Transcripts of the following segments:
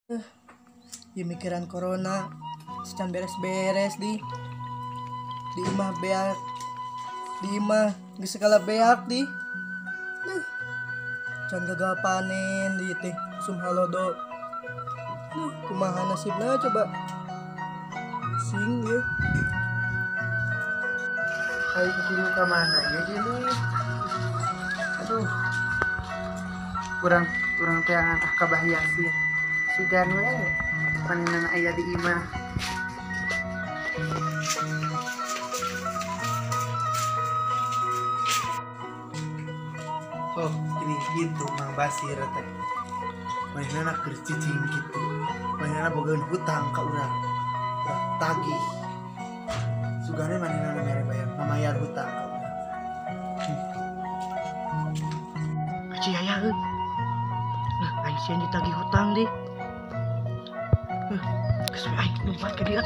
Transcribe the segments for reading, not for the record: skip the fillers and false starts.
Di mikiran corona sedang beres-beres di imah beak di imah geus segala beak can gagal panen di teh sum halodo kumaha nasibna coba sing ya Hai guru ke mana ya gini? Aduh, kurang teangan kabahyang sih. Sugan we, panenan aya di imah. Oh, ini gitu Mang Basir teh. Mainana keur cicing gitu. Mainana bogaeun hutang ka urang. Urang tagih. Sugane mainana mere bayar hutang ka urang. Aci aya heuh. Nah, aing sieun ditagih hutang di. Geus we aing numpat ka dieu.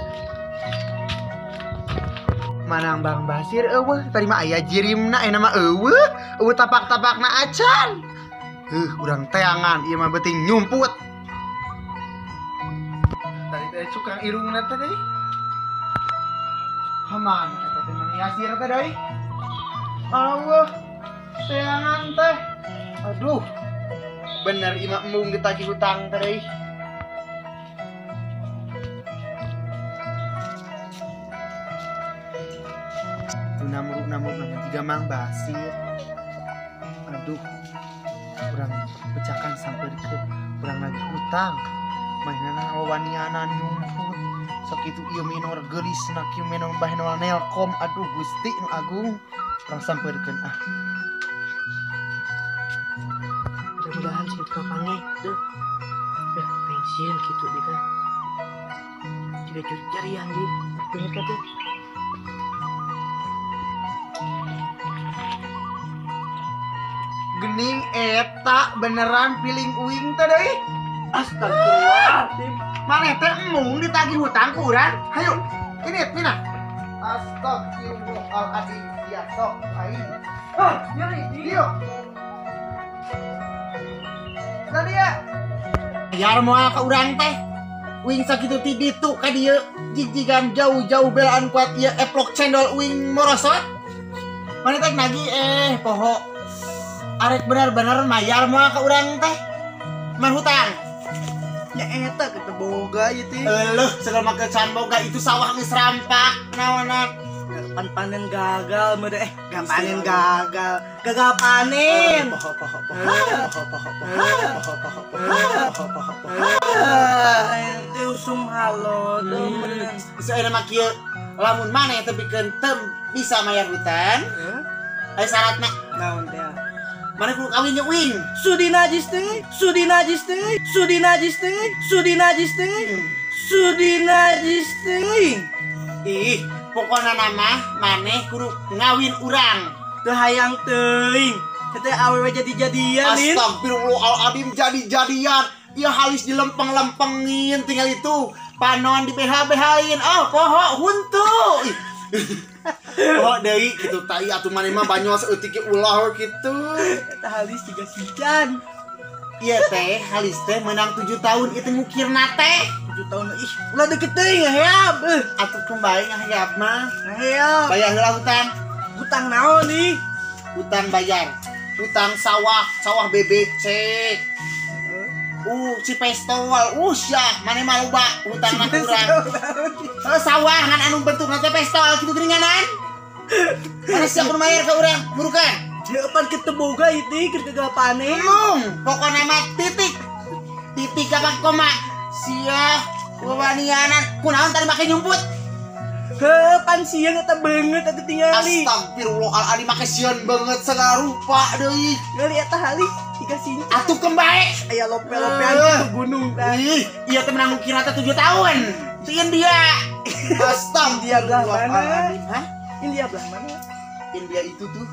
Manang Bang Basir eueuh, tadi mah aya jirimna aya mah eueuh tapak-tapakna acan. Urang teangan ieu mah beuting nyumput. Tadi teh cukang irungna teh deui. Haman eta teh Mang Yasir teh deui. Eueuh, teangan teh. Aduh. Bener imah embung ditagih hutang teh deui. Namuruk juga Mang Basir. Aduh, kurang pecakan sampai ke kurang lagi hutang. Mainana wawanianan nyumput. Sakitu ieu minor geulis na kieu minor baheuna Nelkom. Aduh Gusti nu Agung, kurang sampeureun ah. Mudah-mudahan sih ka pange teu. Pensiun kitu di kan. Juga cari-carian di. Bener ka teh. Gening eta beneran piling uing teh deui. Astagfirullahaladzim. Maneh teh emung ditagih hutang ku urang. Hayu, ini mina. Astagfirullahaladzim. Ya sok aing. Nyeri Dio. Tadi ya. Biar moal ka urang teh. Uing sakitu ti ditu ka dieu jijigan jauh-jauh belaan kuat ieu eplok cendol uing morosot. Maneh teh nagih poho arek bener-bener mayar moal ka urang teh. Man hutang. nya eta kita boga ieu teh Eueuh, segala make can boga itu sawah geus rampak. Naonna panen gagal meureun panen gagal panen teh usum halodo meureun Sesuai nama kieu lamun maneh teu pikeun teu bisa mayar hutang. Aya syaratna. naon teh Maneh kudu kawin jeung uing. Sudi najis teh Ih, pokona nama maneh kudu ngawin urang. teu hayang teuing teh awewe jadi-jadian nin Astagfirullahaladzim, jadi-jadian. Ieu halis dilempeng-lempengin tinggal itu. Panon di BH-BH-in. Oh, poho huntu. Oh, deui kitu tai atuh maneh mah banyos eutik ulah kitu. eta halis juga sican Iya teh, halis teh menang 7 tahun itu ngukirna teh. 7 tahun ih ulah deket teuing ngaheap Atuh kembali ngahayap mah. ngaheap Bayar heula hutang. hutang naon nih Hutang bayar. Hutang sawah BBC. Si pestol. Syah, maneh mah loba hutangna kurang. Sawah kan anu bentukna teh pestol kitu geuninganan. Mana siap kudu mayar ka urang, burukan. Depan keteboga itu keur gagal panen. Pokona mah titik. Titik apa koma. Sia wawanianan kunaon tadi make nyumput. Pan sieun eta beungeut atuh tingali. Astagfirullahaladzim make sieun beungeut segala rupa deui. Ngali eta halis tiga sinca. Atuh kembae. Aya lope-lopean ke gunung tah. Ih, ieu teh menang ukirna teh 7 tahun. Sieun dia. India belah mana? Hah? India belah mana? India itu tuh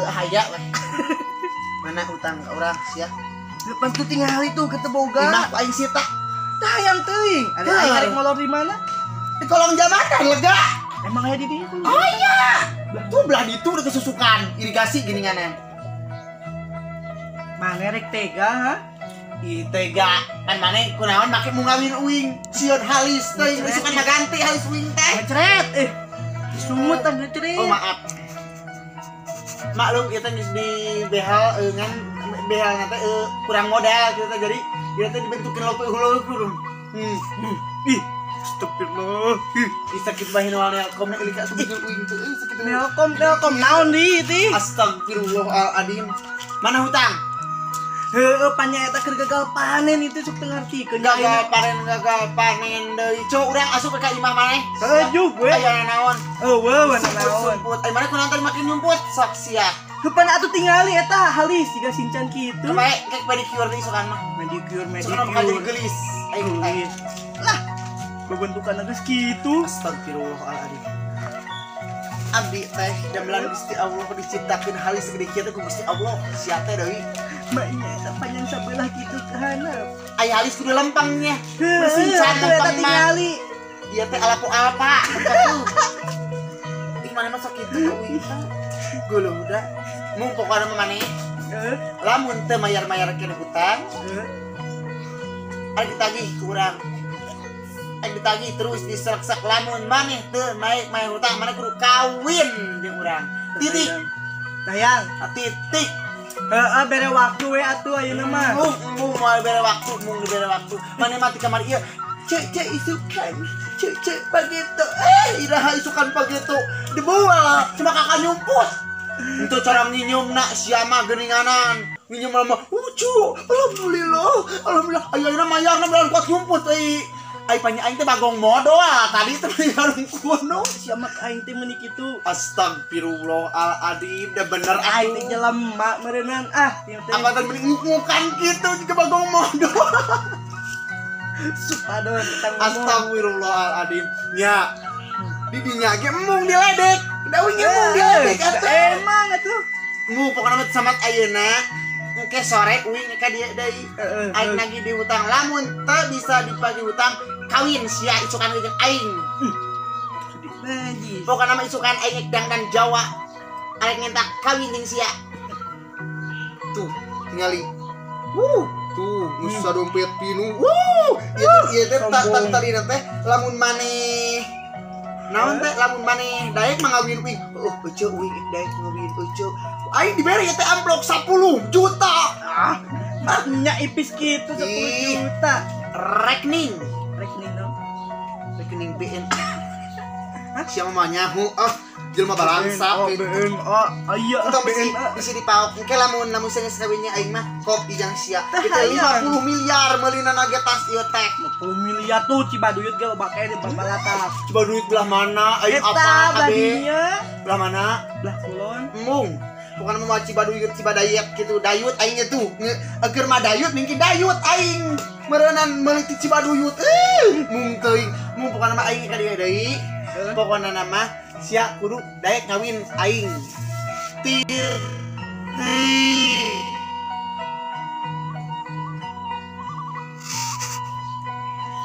haya weh. Mana hutang ka urang sia? Depan tuh tingali tuh keteboga. Imah ku aing sita. Tah hayang teuing. Ada aing arek ngolor di mana? Di kolong jabatan lega. Emang aya di dieu tuh. Oh iya. Tuh belah ditu udah kesusukan irigasi geuninganan. Mana rek tega ha? Ih tega kan maneh kunaon make mau ngawin uing sieun halis teh isukan maganti halis uing teh. Ngecret sumutan ngecret. Oh maaf. Maklum ieu teh geus di behal ngan behal na teh kurang modal kitu teh jadi ieu teh dibentukeun lope. Ih astagfirullah. Ih sakit bae nu nelkom nek lika subikeun uing teh sakit. Nelkom naon di teh? Astagfirullahaladzim. Mana hutang? Heeh, panya eta keur gagal panen itu sok teu ngartikeun. Gagal panen deui. Cuk, urang asup ka imah maneh. Sejuk we. Aya naon? Eueuh, naon. Sumput. Ai maneh kunaon teh makin nyumput sok sia. Hepan atuh tingali eta halis jiga sincan kitu. Bae kek pedicure deui sokan mah. Manicure. Sokan mah jadi gelis. Ai. Lah, bentukan geus kitu. Astagfirullahaladzim. Abdi teh damelan Gusti Allah diciptakeun halis gede kieu teh ku Gusti Allah. Sia teh deui. Maknya eta panjang sabelah kitu ke handap. Ai halis kudu lempengnya. Bersincan lempeng tingali. Ieu teh alaku apa? Atuh. Ih maneh mah sok kitu euy. Guluh da. Mung pokona mah maneh. Lamun teu mayar-mayarkeun hutang. Ari ditagih ku urang. Ari ditagih terus diserak-serak lamun maneh teu mayar hutang maneh kudu kawin jeung urang. Titik. Tayang, Titik. heeh bere waktu we atuh ayeuna mah. Mung moal bere waktu, bere waktu. Maneh mah ti kamar ieu. Cek isukan. Cek pageto. Iraha isukan pageto. Dibawa cuma kakak nyumput. Itu cara nginyum nak siama geuninganan. Nginyum mah lucu. Alhamdulillah. Ayeuna mayarna belan kuat nyumput euy. Ai panya aing teh bagong modo tadi teh ngarung kuno. Siamak aing teh meuni kitu. Astagfirullahaladzim, da bener Aing teh atuh. jelema meureunnan ieu teh. Apa teh mending ngukan kitu juga bagong modo. Supadon tentang Astagfirullahaladzim. Nya. Di dinya ge embung diledek. Daunnya embung diledek atuh. Emang atuh. Mu pokona mah samat ayeuna engke sore uing ka dieu deui. Aing lagi di hutang lamun teu bisa dipagi hutang kawin sia isukan jeung aing. Sedih najis. Pokona mah isukan aing dangdan Jawa. Arek ngentak kawin jeung sia. Tuh, tingali. Tuh, nusa dompet pinu. Ieu teh tadi teh lamun maneh naon teh lamun maneh daek mangawin uing. Euceu uing daek ngawin euceu. Aing dibere teh amplop 10 juta. Nya ipis kitu 10 juta. Rekening dong. rekening BN. Siapa mah nyahu jelema balangsa BN. gitu. Iya Untung BN. bisa dipaok. Engke lamun sanes kawinnya aing mah kopi jeung sia. Tah, Kita hayang. 50 miliar meulina nage tas ieu teh. 10 miliar tuh Cibaduyut ge loba kae di Babalata. Coba duit belah mana? Aing Eta apa kade? badinya Belah mana? belah kulon. Mung. Bukan mau Cibaduyut Cibadayat gitu. Dayut aing itu. Ageur mah dayut mungkin dayut aing. Meureunan meuli ti Cibaduyut. Mung teuing. Mung pokona mah aing ka dieu deui. Pokona nama sia kudu daek ngawin aing. Tir.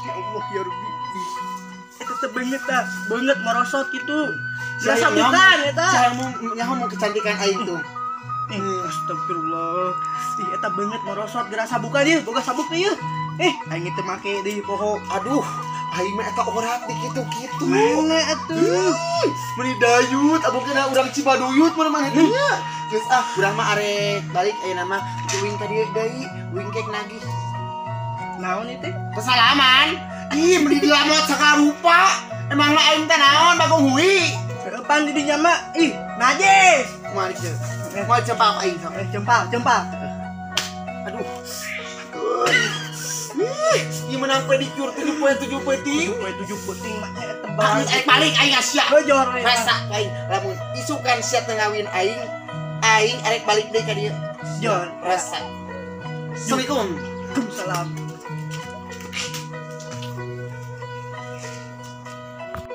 Ya Allah ya Rabbi. Eta teh beungeut merosot kitu. Saya Biasa bukan eta. Saya mau kecantikan aing tuh. Astagfirullah. Ih eta beungeut merosot gerasa buka dieu, boga sabuk teh ieu. Aing teh make di poho. Aduh, aing mah eta orat di kitu-kitu. Mana atuh? Meni dayut, abukna urang Cibaduyut mun mah teh nya. Geus urang mah arek balik ayeuna mah uing ka dieu deui, uing kek nagih. Naon ieu teh? Kesalaman. Ih, meni dilamot sakala rupa. Emang lah aing teh naon bagong hui. Depan di dinya mah ih najis. Moal dieu. Moal cepak aing sok. Jempal. Aduh. Ieu menang pedicure 7 peuting. 7 puting mah eta tebal. Balik aing sia. Bojor we. Rasa aing lamun isukan sia teu ngawin aing arek balik deui ka dieu. Jor. Rasa. Assalamualaikum. Waalaikumsalam.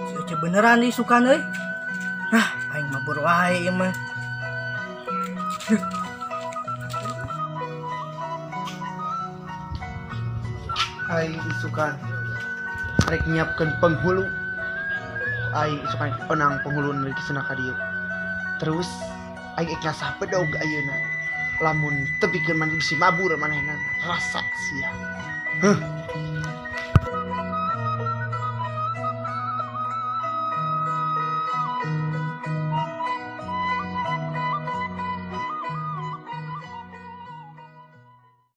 Suci beneran disukan euy. Aing mah buru wae ieu mah. Aing isukan arek nyiapkeun penghulu. Aing isukan penang penghulu neuli kisana ka dieu. Terus aing ikhlas pedog ayeuna. lamun tepikeun mandi bisi mabur manehna rasa sia.